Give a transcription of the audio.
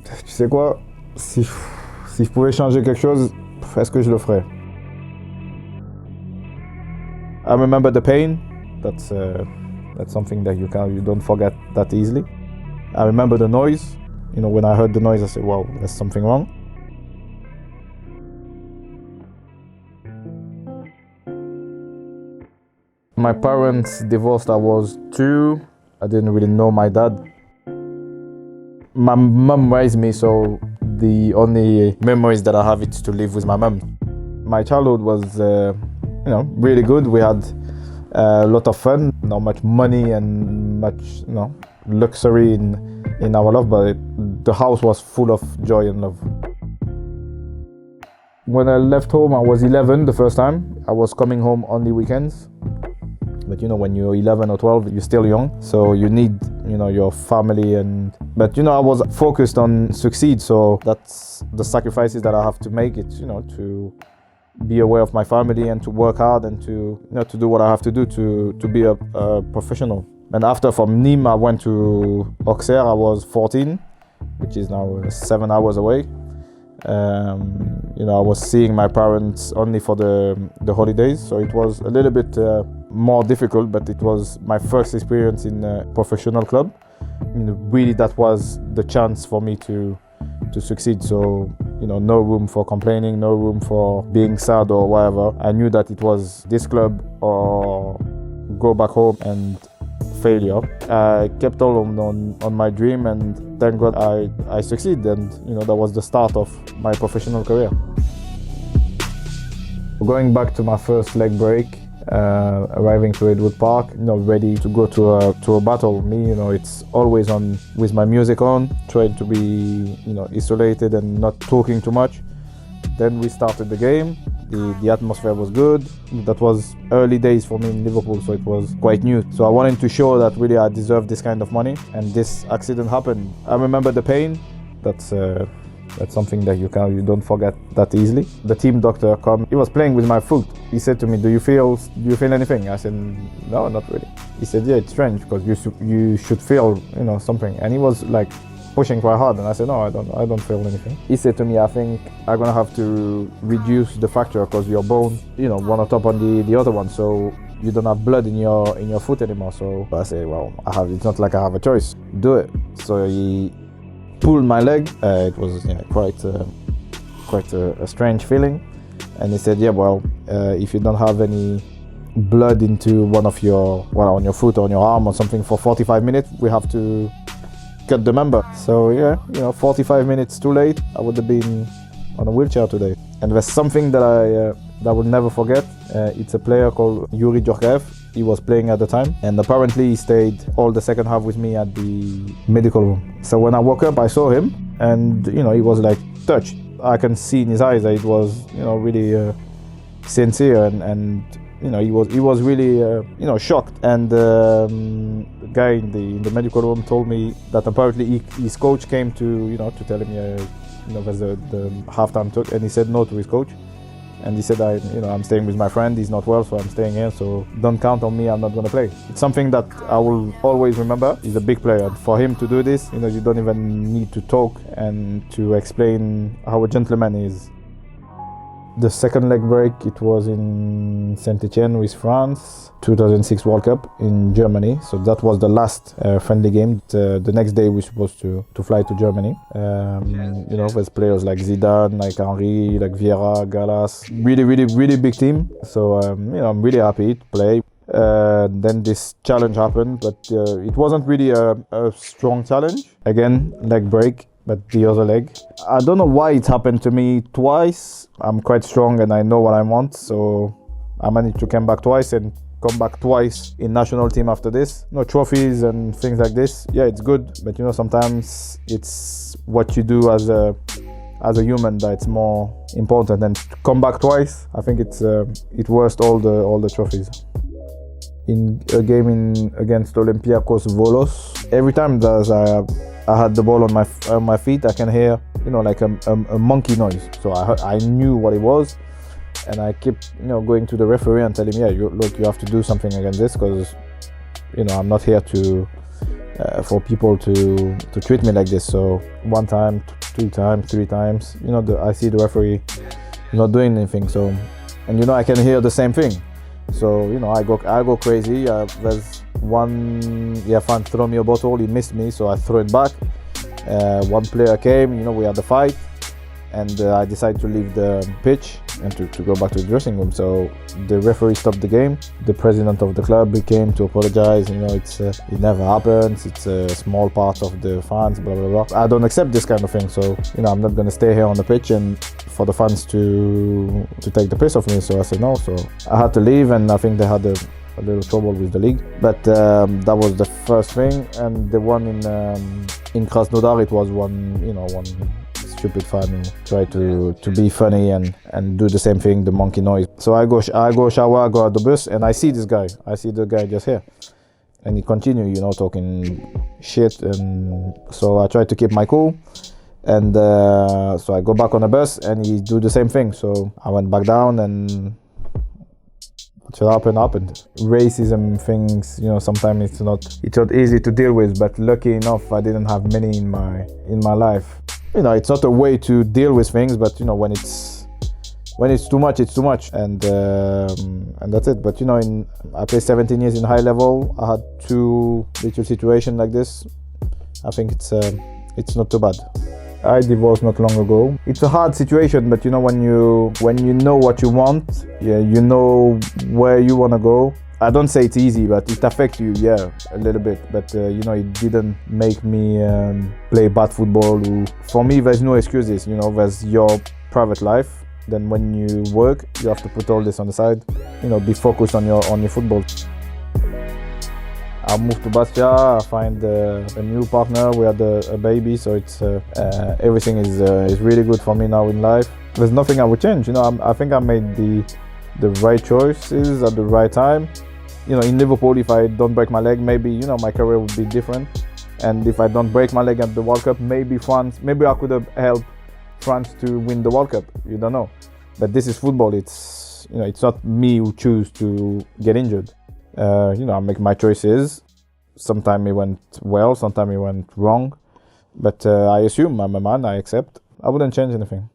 Tu sais quoi, si je pouvais changer quelque chose, est-ce que je le ferais? I remember the pain. That's something that you don't forget that easily. I remember the noise. You know, when I heard the noise, I said, "Wow, there's something wrong." My parents divorced. I was 2. I didn't really know my dad. My mum raised me, so the only memories that I have is to live with my mum. My childhood was, really good. We had a lot of fun. Not much money and much, luxury in our love, but the house was full of joy and love. When I left home, I was 11 the first time. I was coming home only weekends. But when you're 11 or 12, you're still young, so you need, your family But I was focused on succeed, so that's the sacrifices that I have to make. It's to be aware of my family and to work hard and to do what I have to do to be a professional. And after from Nîmes, I went to Auxerre. I was 14, which is now 7 hours away. I was seeing my parents only for the holidays, so it was a little bit more difficult, but it was my first experience in a professional club. Really that was the chance for me to succeed, so no room for complaining, no room for being sad or whatever. I knew that it was this club or go back home and failure. I kept on my dream, and thank God I succeeded, and that was the start of my professional career. Going back to my first leg break, arriving to Edwood Park, ready to go to a battle. Me, it's always on with my music on, trying to be isolated and not talking too much. Then we started the game. The atmosphere was good. That was early days for me in Liverpool, so it was quite new. So I wanted to show that really I deserve this kind of money, and this accident happened. I remember the pain. That's something that you don't forget that easily. The team doctor come. He was playing with my foot. He said to me, "Do you feel anything?" I said, "No, not really." He said, "Yeah, it's strange because you should feel something." And he was like pushing quite hard, and I said, "No, I don't feel anything." He said to me, "I think I'm gonna have to reduce the fracture because your bone, one on top on the other one, so you don't have blood in your foot anymore." So I said, "Well, it's not like I have a choice. Do it." So he pulled my leg. It was quite a strange feeling, and he said, "Yeah, well, if you don't have any blood into one of on your foot or on your arm or something for 45 minutes, we have to cut the member." So 45 minutes too late, I would have been on a wheelchair today. And there's something that I will never forget. It's a player called Yuri Djorkaeff. He was playing at the time, and apparently he stayed all the second half with me at the medical room. So when I woke up, I saw him, and he was like touched. I can see in his eyes that it was really sincere, and he was really shocked. And the guy in the medical room told me that apparently his coach came to tell him there's the halftime talk, and he said no to his coach. And he said, I'm staying with my friend, he's not well, so I'm staying here, so don't count on me, I'm not going to play. It's something that I will always remember. He's a big player. For him to do this, you don't even need to talk and to explain how a gentleman is. The second leg break, it was in Saint-Etienne with France, 2006 World Cup in Germany. So that was the last friendly game. The next day we were supposed to fly to Germany. With players like Zidane, like Henry, like Vieira, Gallas. Really, really, really big team. So I'm really happy to play. Then this challenge happened, but it wasn't really a strong challenge. Again, leg break, but the other leg. I don't know why it happened to me twice. I'm quite strong and I know what I want, so I managed to come back twice and come back twice in national team after this. No trophies and things like this. Yeah, it's good, but sometimes it's what you do as a human that's more important. And to come back twice, I think it worth all the trophies. In a game against Olympiacos Volos, every time that I had the ball on my feet, I can hear like a monkey noise. So I knew what it was, and I kept going to the referee and telling him, you have to do something against this, because I'm not here to for people to treat me like this. So one time, two times, three times, I see the referee not doing anything. So, and I can hear the same thing. So I go crazy. There's one fan throw me a bottle. He missed me, so I throw it back. One player came. We had a fight, and I decided to leave the pitch and to go back to the dressing room. So the referee stopped the game. The president of the club came to apologize. It never happens. It's a small part of the fans. Blah blah blah. I don't accept this kind of thing. So I'm not gonna stay here on the pitch and for the fans to take the piss off me. So I said no. So I had to leave, and I think they had a little trouble with the league. But that was the first thing, and the one in Krasnodar, it was one stupid fan who tried to be funny and do the same thing, the monkey noise. So I go shower, I go at the bus, and I see this guy. I see the guy just here, and he continue, talking shit. And so I try to keep my cool, and so I go back on the bus, and he do the same thing. So I went back down, and what happened. Racism things, sometimes it's not easy to deal with. But lucky enough, I didn't have many in my life. It's not a way to deal with things, but when it's too much, it's too much, and that's it. But I played 17 years in high level. I had 2 little situations like this. I think it's not too bad. I divorced not long ago. It's a hard situation, but when you know what you want, you know where you want to go. I don't say it's easy, but it affects you, a little bit. But it didn't make me play bad football. For me, there's no excuses. There's your private life. Then when you work, you have to put all this on the side. Be focused on your football. I moved to Bastia. I find a new partner. We had a baby, so it's everything is really good for me now in life. There's nothing I would change. I think I made the right choices at the right time. In Liverpool, if I don't break my leg, maybe my career would be different. And if I don't break my leg at the World Cup, maybe I could have helped France to win the World Cup. You don't know. But this is football. It's not me who choose to get injured. I make my choices. Sometimes it went well, sometimes it went wrong. But I assume I'm a man. I accept. I wouldn't change anything.